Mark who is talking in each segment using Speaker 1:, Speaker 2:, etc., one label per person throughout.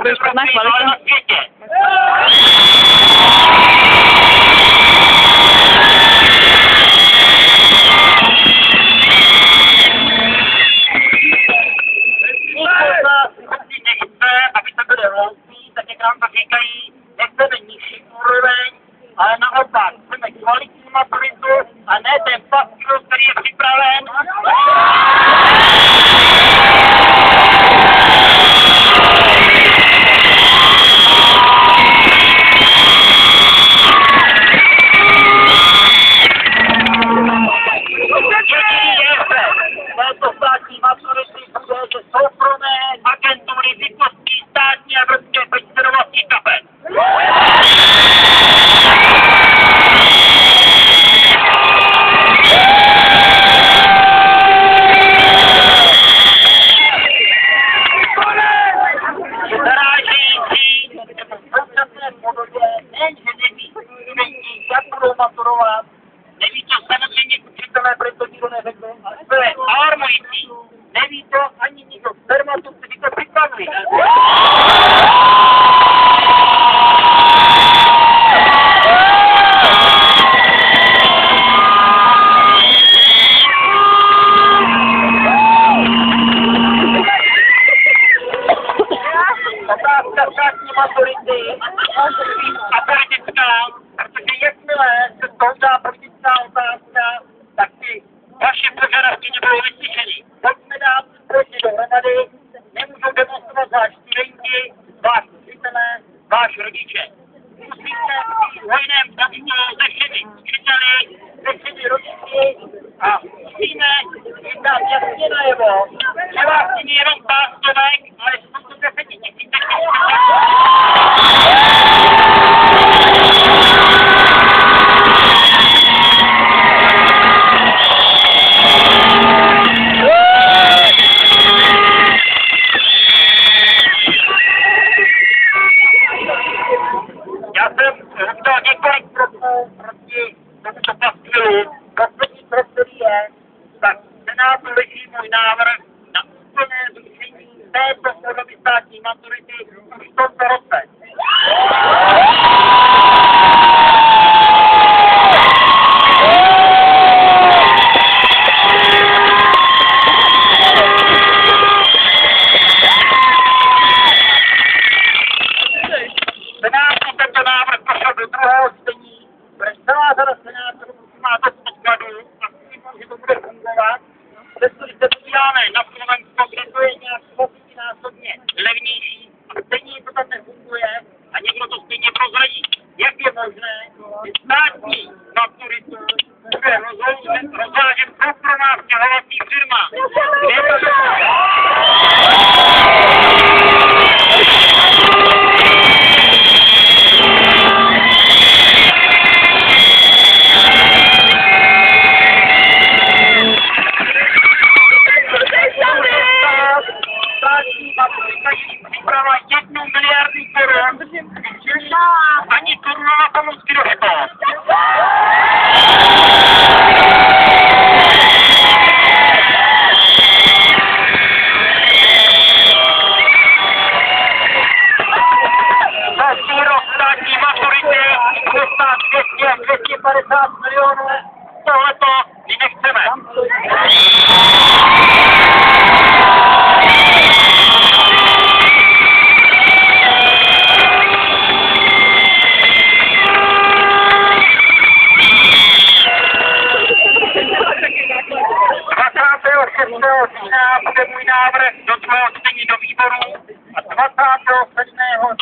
Speaker 1: bude špatná kvalita.
Speaker 2: Ale naopak, chceme kvalitní maturitu a ne ten paskvil, který je připraven. Této státní maturity bude ze soukromé agentury vypustí státní a evropské pečerovací kapes. Maturovat. Neví to samozřejmě učitelé, proto nikdo neřekl, ale to je alarmující. Neví to ani nikdo z Cermatu, kteří to připravují. Otázka státní maturity a politická, protože jakmile se toudá politická otázka, tak ty vaše požadavky nebudou vyslyšeny. Pojďme dát společně dohromady, nemůžou demonstrovat váš studenti, váš učitelé, váš rodiče. Musíte být v hojném takto se všemi učiteli, se všemi rodiči a musíme jim dát jasně najevo, že vás není jenom pár stovek, ale jsou to 10 000 Já jsem udělal několik kroků proti tomuto paskvilu. Poslední krok, který je, tak v Senátu leží můj návrh na úplné zrušení této podoby státní maturity už v tomto roce. Senátu tento návrh prošel do druhého čtení, protože celá řada senátorů má to podkladu a myslím, že to bude fungovat. Přestože se podíváme na Slovensko, kde to je nějak 10násobně levnější a stejně to tam nefunguje a někdo to stejně prozradí. Jak je možné, že státní maturitu bude rozvážet soukromá vzdělávací firma? Státní maturita je připrava 1 miliardu korun, ani koruna na pomůcky do škol. Každý rok státní maturity bude stát 200 až 250 milionů. Tohleto my nechceme. Bude můj návrh do druhého čtení do výboru a 27.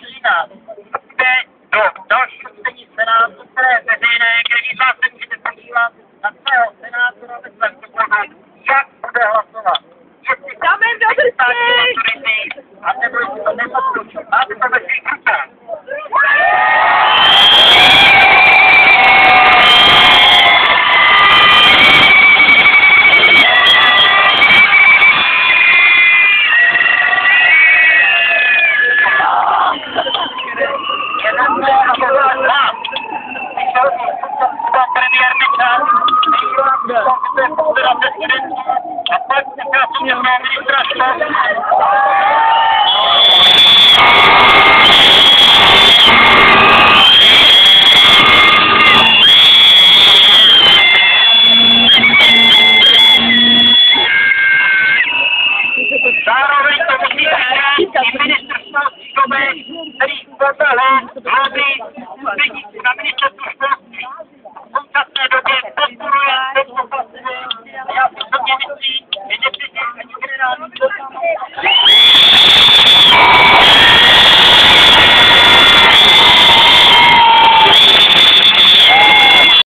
Speaker 2: října bude do dalšího čtení Senátu, které je veřejné, kde vy se můžete podívat na svého senátora ve svém dokladu, jak bude hlasovat. Jestli dáme do státní maturity, a nebo jestli to nepodporučí. Máte to ve svých rukách. Premiér Nečas, A pak pokračuje pro ministra školství. Zároveň to musí být i ministr školství doby, který podle hlavy na ministerstvu